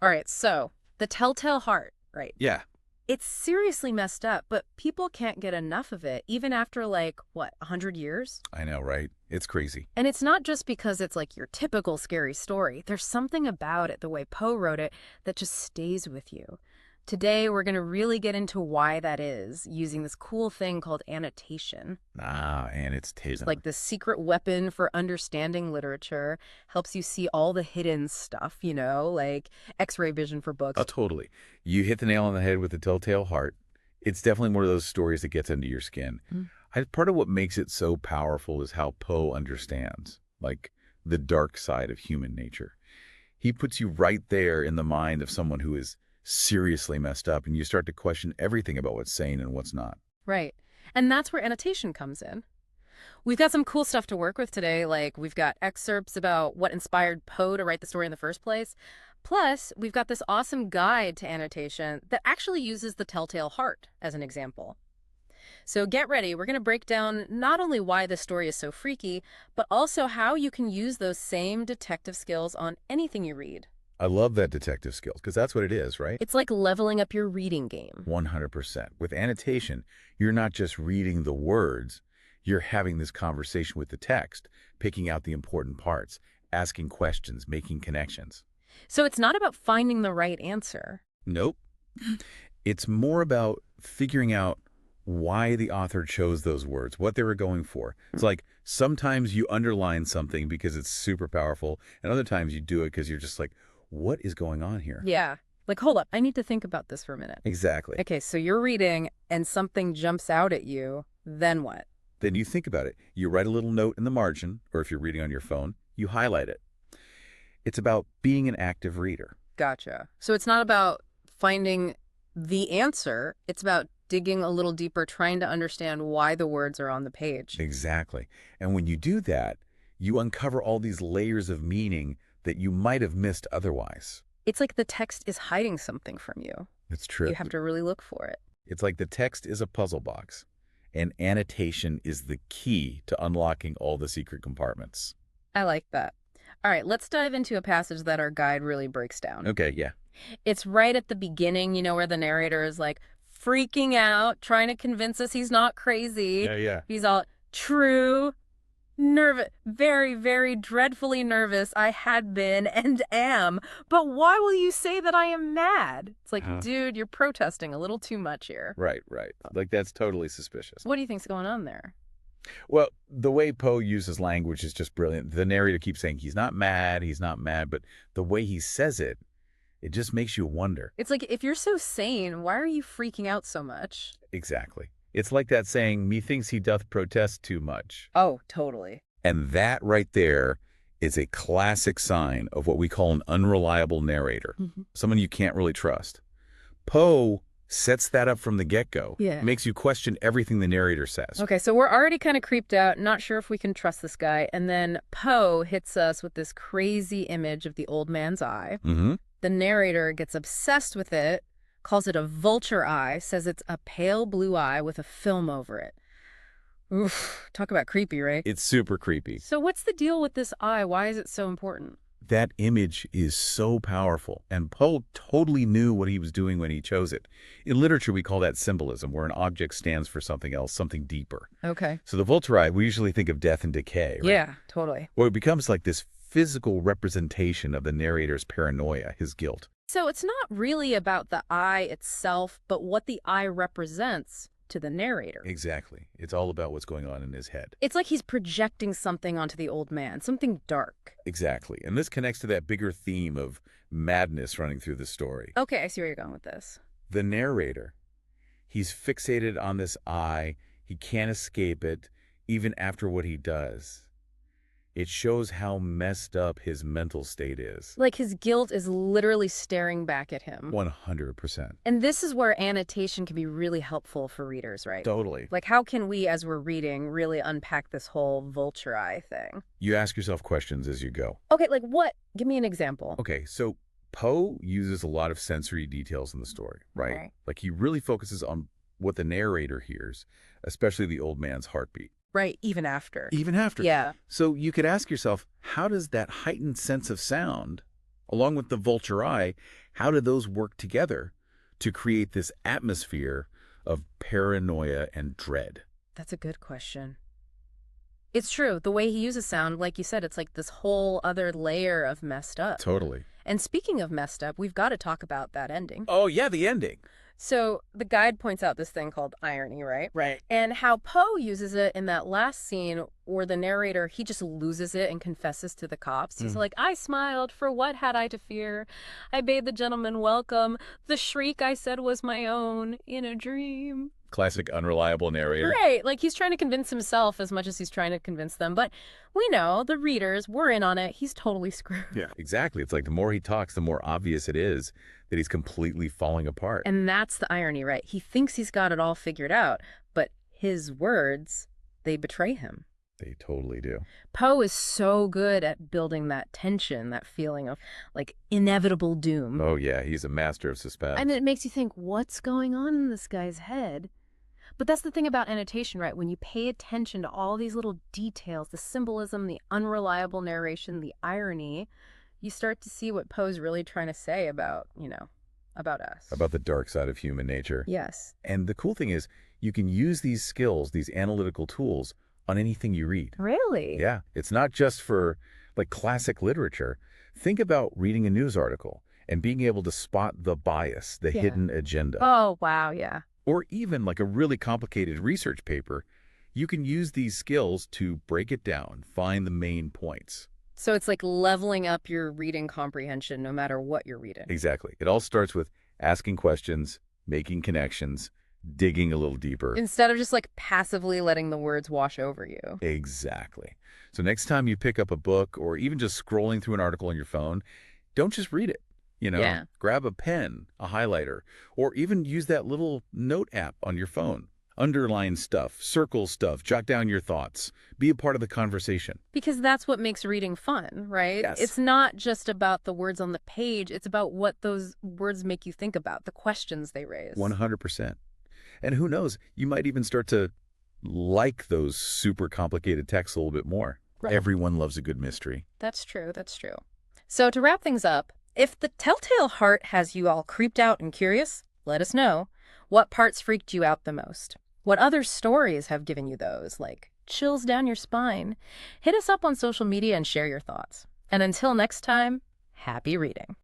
All right, so the telltale heart, right? Yeah, It's seriously messed up, but people can't get enough of it, even after, like, what, 100 years? I know, right? It's crazy. And it's not just because it's like your typical scary story. There's something about it, the way Poe wrote it, that just stays with you. Today, we're going to really get into why that is, using this cool thing called annotation. Ah, and it's It's Tatum. like this secret weapon for understanding literature, helps you see all the hidden stuff, like X-ray vision for Oh, books. totally. You hit the nail on the head with the telltale heart. It's definitely one of those stories that gets under your skin. Part of what makes it so powerful is how Poe understands, like, the dark side of human nature. He puts you right there in the mind of someone who is seriously messed up, and you start to question everything about what's sane and what's not. Right. And that's where annotation comes in. We've got some cool stuff to work with today, like we've got excerpts about what inspired Poe to write the story in the first place. Plus, we've got this awesome guide to annotation that actually uses the telltale heart as an example. So get ready. We're going to break down not only why this story is so freaky, but also how you can use those same detective skills on anything you read. I love that detective skills, because that's what it is, right? It's like leveling up your reading game. 100%. With annotation, you're not just reading the words, you're having this conversation with the text, picking out the important parts, asking questions, making connections. So it's not about finding the right answer. Nope. It's more about figuring out why the author chose those words, what they were going for. It's like sometimes you underline something because it's super powerful, and other times you do it because you're just like, what is going on here? Yeah. Like, hold up, I need to think about this for a minute. Exactly. Okay, so you're reading and something jumps out at you, then what? Then you think about it. You write a little note in the margin, or if you're reading on your phone, you highlight it. It's about being an active reader. Gotcha. So it's not about finding the answer, it's about digging a little deeper, trying to understand why the words are on the page. Exactly. And when you do that, you uncover all these layers of meaning that you might have missed otherwise. It's like the text is hiding something from you. It's true. You have to really look for it. It's like the text is a puzzle box, and annotation is the key to unlocking all the secret compartments. I like that. All right, let's dive into a passage that our guide really breaks down. Okay, yeah. It's right at the beginning, where the narrator is like freaking out, trying to convince us he's not crazy. Yeah. He's all true, nervous, very, very dreadfully nervous. I had been and am. But why will you say that I am mad? It's like, dude, you're protesting a little too much here. Right. Like, that's totally suspicious. What do you think's going on there? Well, the way Poe uses language is just brilliant. The narrator keeps saying he's not mad, but the way he says it, it just makes you wonder. It's like, if you're so sane, why are you freaking out so much? Exactly. It's like that saying, methinks he doth protest too much. Oh, totally. And that right there is a classic sign of what we call an unreliable narrator, someone you can't really trust. Poe sets that up from the get-go. Yeah. Makes you question everything the narrator says. Okay, so we're already kind of creeped out, not sure if we can trust this guy. And then Poe hits us with this crazy image of the old man's eye. The narrator gets obsessed with it, calls it a vulture eye, says it's a pale blue eye with a film over it. Oof, talk about creepy, right? It's super creepy. So what's the deal with this eye? Why is it so important? That image is so powerful, and Poe totally knew what he was doing when he chose it. In literature, we call that symbolism, where an object stands for something else, something deeper. Okay. So the vulture eye, we usually think of death and decay, right? Yeah, totally. Well, it becomes like this physical representation of the narrator's paranoia, his guilt. So it's not really about the eye itself, but what the eye represents to the narrator. Exactly. It's all about what's going on in his head. It's like he's projecting something onto the old man, something dark. Exactly. And this connects to that bigger theme of madness running through the story. Okay, I see where you're going with this. The narrator, he's fixated on this eye. He can't escape it, even after what he does. It shows how messed up his mental state is. Like his guilt is literally staring back at him. 100%. And this is where annotation can be really helpful for readers, right? Totally. Like, how can we, as we're reading, really unpack this whole vulture eye thing? You ask yourself questions as you go. Okay, like what? Give me an example. Okay, so Poe uses a lot of sensory details in the story, right? Okay. Like, he really focuses on what the narrator hears, especially the old man's heartbeat. Right, even after. Even after. Yeah. So you could ask yourself, how does that heightened sense of sound Along with the vulture eye, how do those work together to create this atmosphere of paranoia and dread? That's a good question. It's true. The way he uses sound, like you said, it's like this whole other layer of messed up. Totally. And speaking of messed up, we've got to talk about that ending. Oh, yeah, the ending. So the guide points out this thing called irony, right? Right. And how Poe uses it in that last scene where the narrator, he just loses it and confesses to the cops. He's like, I smiled, for what had I to fear? I bade the gentleman welcome. The shriek I said was my own in a dream. Classic unreliable narrator. Right. Like he's trying to convince himself as much as he's trying to convince them. But we know, the readers, we're in on it. He's totally screwed. Yeah, exactly. It's like the more he talks, the more obvious it is that he's completely falling apart. And that's the irony, right? He thinks he's got it all figured out, but his words, they betray him. They totally do. Poe is so good at building that tension, that feeling of like inevitable doom. Oh, yeah, he's a master of suspense. And it makes you think, what's going on in this guy's head? But that's the thing about annotation, right? When you pay attention to all these little details, the symbolism, the unreliable narration, the irony, you start to see what Poe's really trying to say about, about us. About the dark side of human nature. Yes. And the cool thing is, you can use these skills, these analytical tools, on anything you read. Really? Yeah. It's not just for, like, classic literature. Think about reading a news article and being able to spot the bias, the hidden agenda. Oh, wow, yeah. Or even like a really complicated research paper, you can use these skills to break it down, find the main points. So it's like leveling up your reading comprehension no matter what you're reading. Exactly. It all starts with asking questions, making connections, digging a little deeper. Instead of just like passively letting the words wash over you. Exactly. So next time you pick up a book or even just scrolling through an article on your phone, don't just read it. Grab a pen, a highlighter, or even use that little note app on your phone. Underline stuff, circle stuff, jot down your thoughts. Be a part of the conversation. Because that's what makes reading fun, right? Yes. It's not just about the words on the page. It's about what those words make you think about, the questions they raise. 100%. And who knows, you might even start to like those super complicated texts a little bit more. Right. Everyone loves a good mystery. That's true. That's true. So to wrap things up, if the Telltale Heart has you all creeped out and curious, let us know. What parts freaked you out the most? What other stories have given you those, like chills down your spine? Hit us up on social media and share your thoughts. And until next time, happy reading.